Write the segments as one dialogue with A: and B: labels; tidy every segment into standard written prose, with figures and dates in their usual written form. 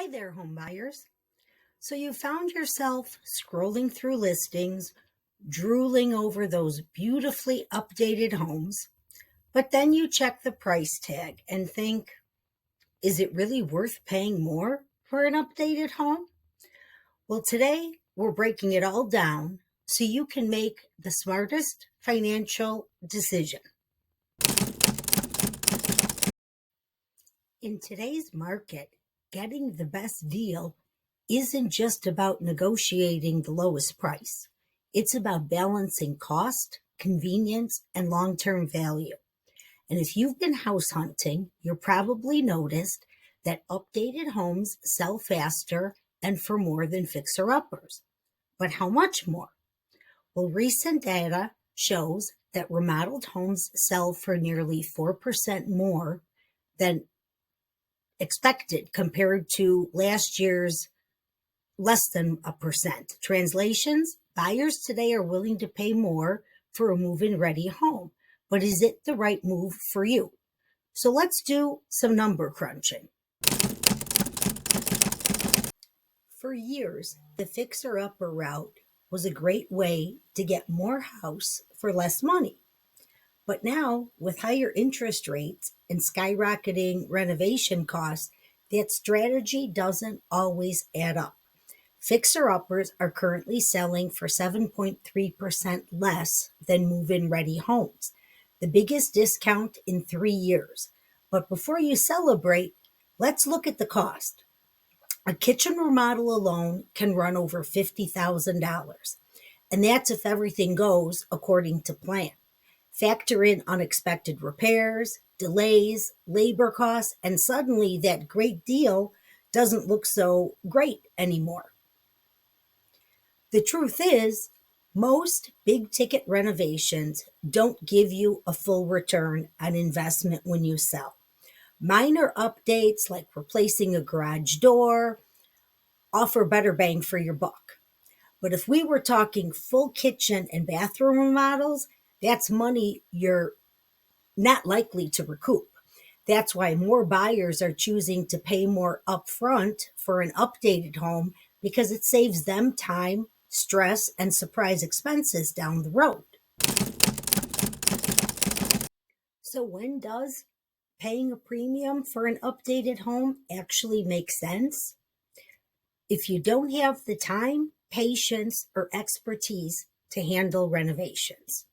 A: Hi there, home buyers. So you found yourself scrolling through listings, drooling over those beautifully updated homes, but then you check the price tag and think, is it really worth paying more for an updated home? Well, today we're breaking it all down so you can make the smartest financial decision. In today's market, getting the best deal isn't just about negotiating the lowest price. It's about balancing cost, convenience, and long term value. And if you've been house hunting, you're probably noticed that updated homes sell faster and for more than fixer uppers. But how much more? Well, recent data shows that remodeled homes sell for nearly 4% more than expected compared to last year's less than a percent. Translations, buyers today are willing to pay more for a move-in ready home, but is it the right move for you? So let's do some number crunching. For years, the fixer-upper route was a great way to get more house for less money. But now, with higher interest rates and skyrocketing renovation costs, that strategy doesn't always add up. Fixer-uppers are currently selling for 7.3% less than move-in ready homes, the biggest discount in 3 years. But before you celebrate, let's look at the cost. A kitchen remodel alone can run over $50,000, and that's if everything goes according to plan. Factor in unexpected repairs, delays, labor costs, and suddenly that great deal doesn't look so great anymore. The truth is, most big ticket renovations don't give you a full return on investment when you sell. Minor updates like replacing a garage door offer better bang for your buck. But if we were talking full kitchen and bathroom remodels, that's money you're not likely to recoup. That's why more buyers are choosing to pay more upfront for an updated home because it saves them time, stress, and surprise expenses down the road. So, when does paying a premium for an updated home actually make sense? If you don't have the time, patience, or expertise to handle renovations,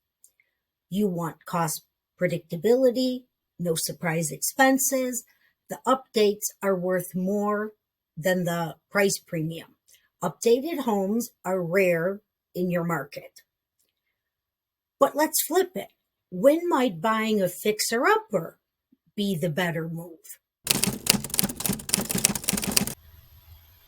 A: you want cost predictability, no surprise expenses. The updates are worth more than the price premium. Updated homes are rare in your market. But let's flip it. When might buying a fixer-upper be the better move?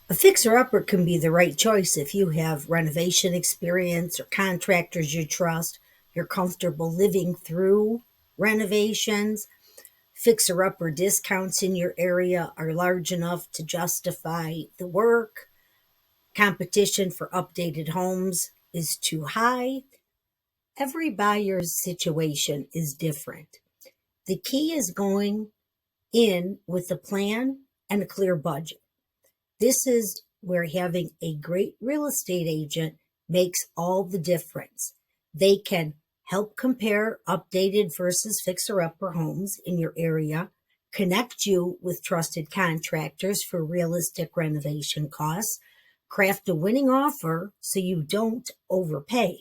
A: A fixer-upper can be the right choice if you have renovation experience or contractors you trust, you're comfortable living through renovations. Fixer-upper discounts in your area are large enough to justify the work. Competition for updated homes is too high. Every buyer's situation is different. The key is going in with a plan and a clear budget. This is where having a great real estate agent makes all the difference. They can help compare updated versus fixer-upper homes in your area, connect you with trusted contractors for realistic renovation costs, craft a winning offer so you don't overpay.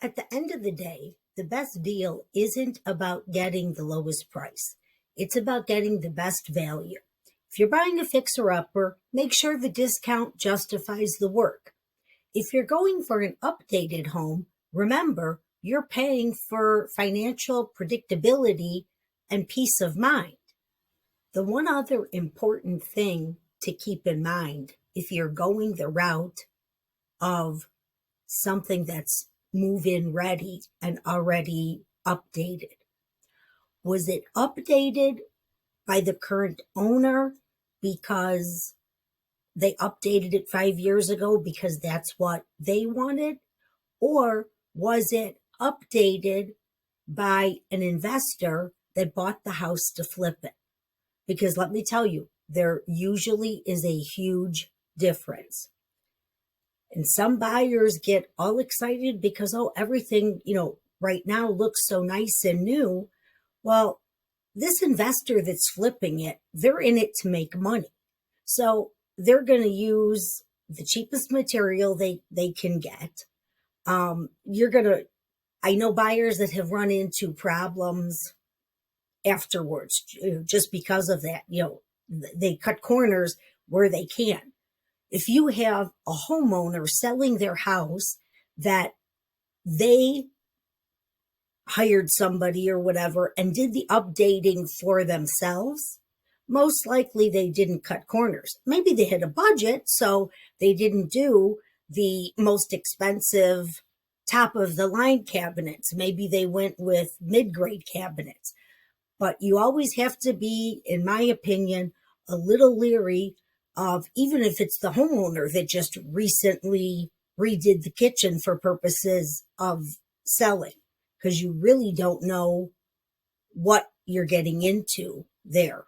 A: At the end of the day, the best deal isn't about getting the lowest price. It's about getting the best value. If you're buying a fixer-upper, make sure the discount justifies the work. If you're going for an updated home, remember you're paying for financial predictability and peace of mind. The one other important thing to keep in mind if you're going the route of something that's move-in ready and already updated, was it updated by the current owner because they updated it 5 years ago because that's what they wanted? Or was it updated by an investor that bought the house to flip it? because let me tell you, there usually is a huge difference. And some buyers get all excited because, oh, everything, right now looks so nice and new. Well, this investor that's flipping it, they're in it to make money. So they're going to use the cheapest material they can get. You're going to, I know buyers that have run into problems afterwards just because of that. They cut corners where they can. If you have a homeowner selling their house that they hired somebody or whatever and did the updating for themselves, most likely they didn't cut corners. Maybe they had a budget, so they didn't do the most expensive top of the line cabinets. Maybe they went with mid-grade cabinets. But you always have to be, in my opinion, a little leery of, even if it's the homeowner that just recently redid the kitchen for purposes of selling, because you really don't know what you're getting into there.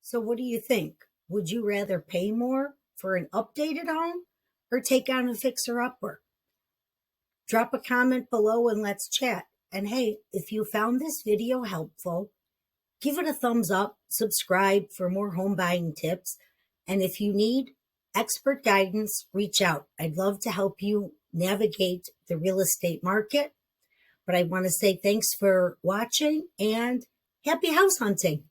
A: So what do you think? Would you rather pay more for an updated home or take on a fixer-upper? Drop a comment below and let's chat. And hey, if you found this video helpful, give it a thumbs up, subscribe for more home buying tips. And if you need expert guidance, reach out. I'd love to help you navigate the real estate market. But I want to say thanks for watching and happy house hunting.